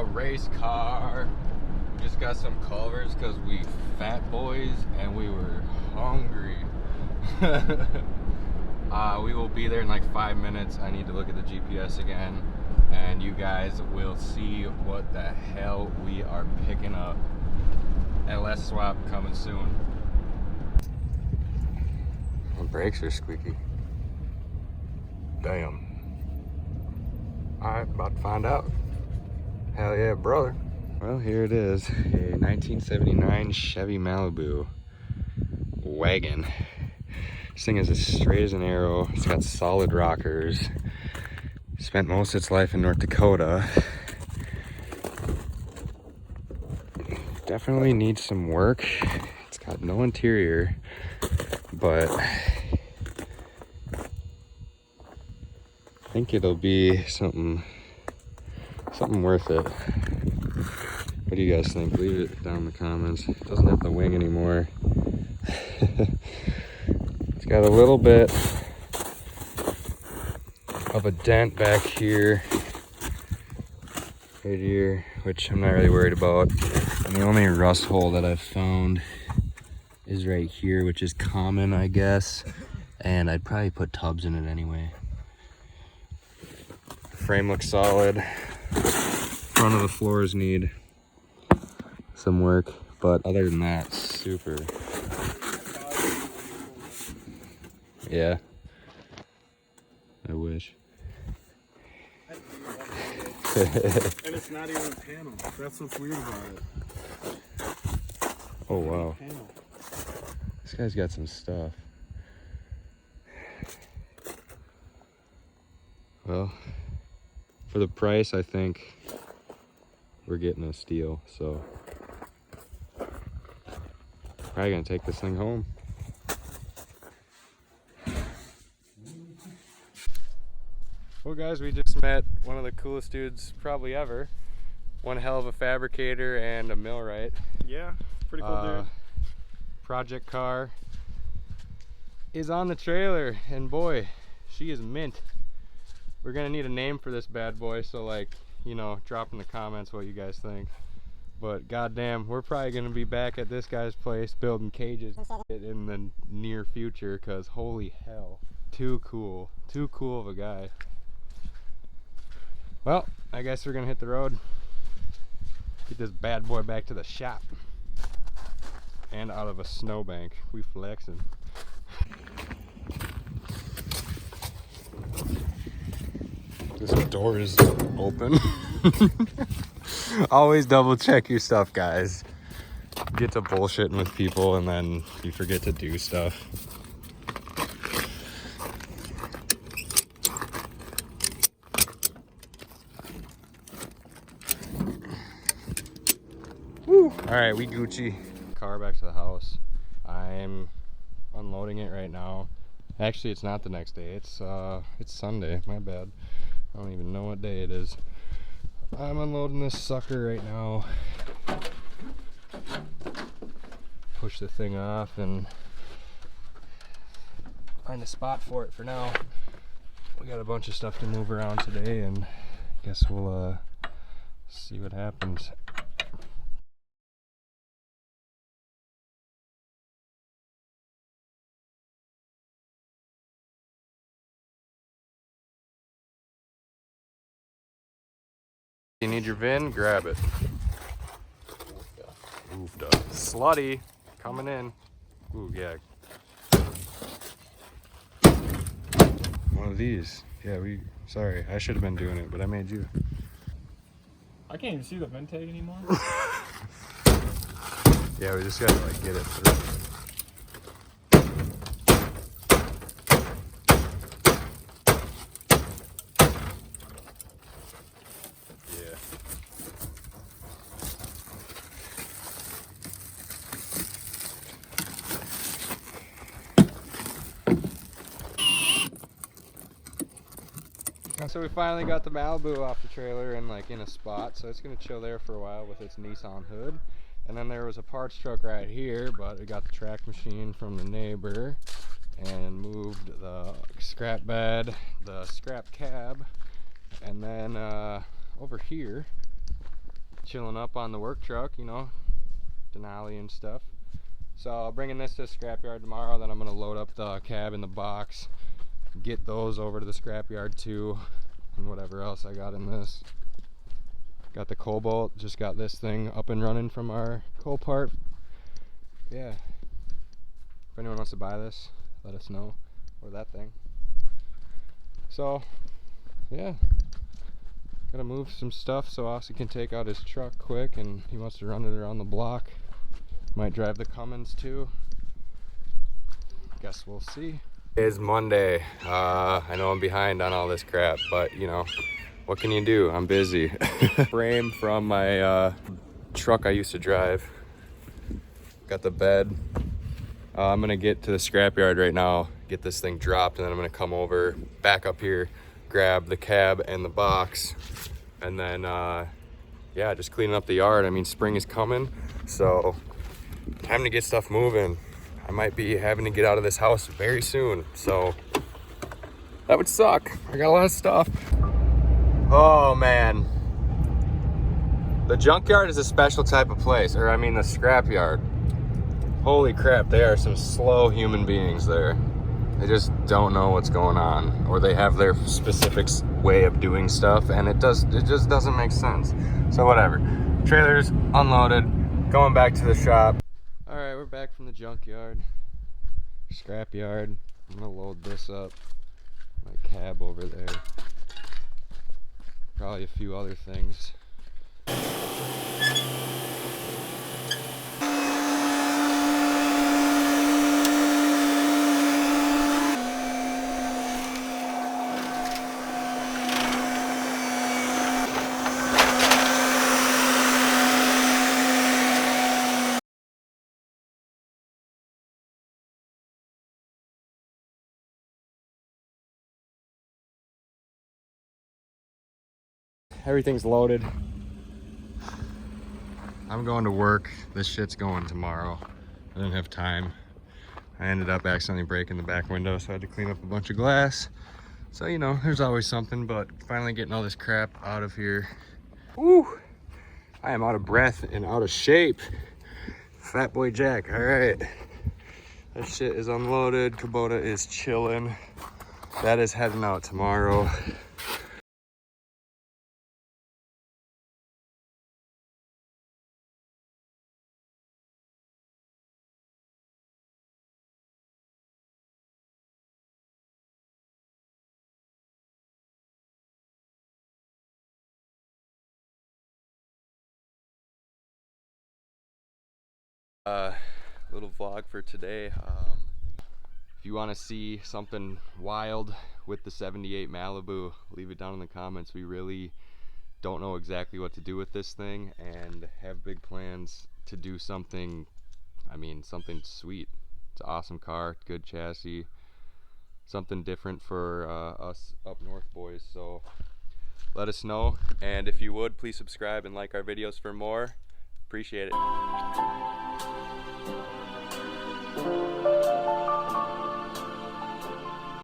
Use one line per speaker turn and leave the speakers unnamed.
a race car. We just got some Culvers because we fat boys and we were hungry. We will be there in like 5 minutes. I need to look at the GPS again, and you guys will see what the hell we are picking up. LS swap coming soon. The brakes are squeaky. Damn. Alright, about to find out. Hell yeah, brother. Well, here it is, a 1979 Chevy Malibu wagon. This thing is as straight as an arrow. It's got solid rockers. Spent most of its life in North Dakota. Definitely needs some work. It's got no interior, but I think it'll be something worth it. What do you guys think? Leave it down in the comments. It doesn't have the wing anymore. It's got a little bit of a dent back here, right here, which I'm not really worried about. And the only rust hole that I've found is right here, which is common, I guess. And I'd probably put tubs in it anyway. Frame looks solid. Front of the floors need some work, but other than that, super. Yeah. I wish.
And it's not even a panel. That's what's weird about it.
Oh wow. This guy's got some stuff. Well, for the price, I think we're getting a steal, so probably gonna take this thing home. Well guys, we just met one of the coolest dudes probably ever. One hell of a fabricator and a millwright.
Yeah, pretty cool dude.
Project car is on the trailer, and boy, she is mint. We're gonna need a name for this bad boy, so like, you know, drop in the comments what you guys think. But goddamn, we're probably gonna be back at this guy's place building cages in the near future, cause holy hell, too cool of a guy. Well, I guess we're gonna hit the road, get this bad boy back to the shop and out of a snowbank. We flexing. This door is open. Always double check your stuff, guys. Get to bullshitting with people and then you forget to do stuff. Woo. All right, we Gucci. Car back to the house. I'm unloading it right now. Actually, it's not the next day. It's Sunday. My bad. I don't even know what day it is. I'm unloading this sucker right now. Push the thing off and find a spot for it for now. We got a bunch of stuff to move around today, and I guess we'll see what happens. You need your VIN? Grab it. Moved up. Slutty coming in. Ooh, yeah. One of these. Yeah, sorry, I should have been doing it, but I made you.
I can't even see the VIN tag anymore.
Yeah, we just gotta like get it through. So we finally got the Malibu off the trailer and like in a spot, so it's gonna chill there for a while with its Nissan hood. And then there was a parts truck right here, but we got the track machine from the neighbor and moved the scrap bed, the scrap cab, and then over here chilling up on the work truck, you know, Denali and stuff. So bringing this to the scrapyard tomorrow, then I'm gonna load up the cab and the box, get those over to the scrapyard too, and whatever else I got in this. Got the Cobalt, just got this thing up and running from our Copart. Yeah, if anyone wants to buy this, let us know, or that thing. So yeah, gotta move some stuff so Aussie can take out his truck quick, and he wants to run it around the block. Might drive the Cummins too. Guess we'll see. It's Monday. I know I'm behind on all this crap, but you know, what can you do? I'm busy. Frame from my truck I used to drive. Got the bed. I'm gonna get to the scrapyard right now, get this thing dropped, and then I'm gonna come over, back up here, grab the cab and the box, and then yeah, just cleaning up the yard. I mean, spring is coming, so time to get stuff moving. I might be having to get out of this house very soon, so that would suck. I got a lot of stuff. Oh man, the junkyard is a special type of place, or I mean the scrapyard. Holy crap, they are some slow human beings there. They just don't know what's going on, or they have their specific way of doing stuff, and it just doesn't make sense. So whatever. Trailer's unloaded, going back to the shop. All right, we're back from the junkyard, scrapyard. I'm gonna load this up, my cab over there. Probably a few other things. Everything's loaded. I'm going to work. This shit's going tomorrow. I didn't have time. I ended up accidentally breaking the back window, so I had to clean up a bunch of glass. So, you know, there's always something, but finally getting all this crap out of here. Woo! I am out of breath and out of shape. Fat Boy Jack, all right. That shit is unloaded. Kubota is chilling. That is heading out tomorrow. Little vlog for today. If you want to see something wild with the 78 Malibu, leave it down in the comments. We really don't know exactly what to do with this thing and have big plans to do something, I mean, something sweet. It's an awesome car, good chassis, something different for us up north boys. So let us know, and if you would, please subscribe and like our videos for more. Appreciate it.